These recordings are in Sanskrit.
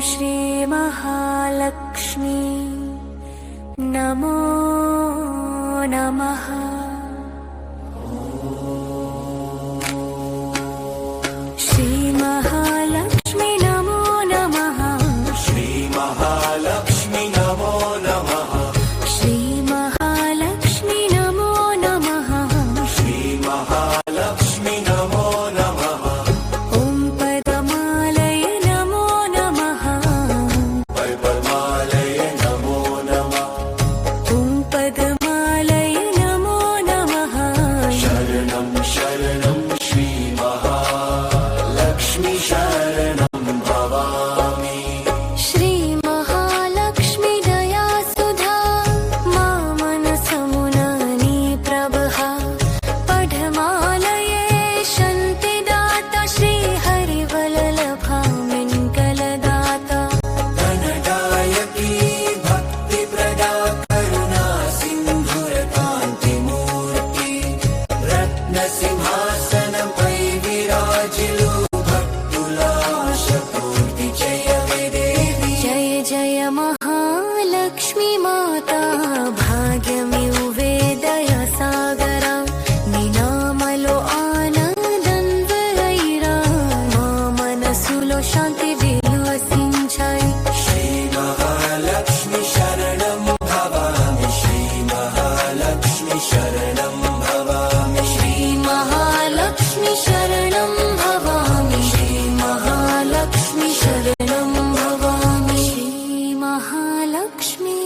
श्री महालक्ष्मी नमो नमः। श्री महालक्ष्मी नमो नमः। श्री महालक्ष्मी नमो नमः। श्री महालक्ष्मी नमो नमः। श्री महालक्ष्मी नमो नमः। ॐ पद्मालय नमो नमः। पद्मालय नमो नमः। ॐ पद्मालय नमो नमः। शरणं शरणं श्री महालक्ष्मी शरणं भवामि। श्री महालक्ष्मी दया सुधा मामनसमुनानि प्रभहा। पद्मालये शन्तिदाता श्री हरिवल्लभा मिङ्गलदाता। धनदायकी भक्तिप्रदा करुणा सिन्धुरकान्तिमूर्ति। रत्नसिंहासनपै विराजिलु भक्तुलाशपूर्ति। जय हे देवी जय जय महालक्ष्मी माता भाग्यमिव वेदय सागरा। निनामलो आनन्दन्वयैरा మా మనసులో శాంతి విలసించాయి। श्री महालक्ष्मी शरणं भवामि। श्री महालक्ष्मी शरणं भवामि। श्री महालक्ष्मी शरणं भवामि। श्री महालक्ष्मी शरणं भवामि। श्री महालक्ष्मी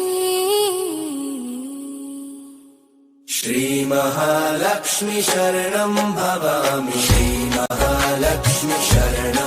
श्री महालक्ष्मी शरणं भवामि। श्री महालक्ष्मी शरणं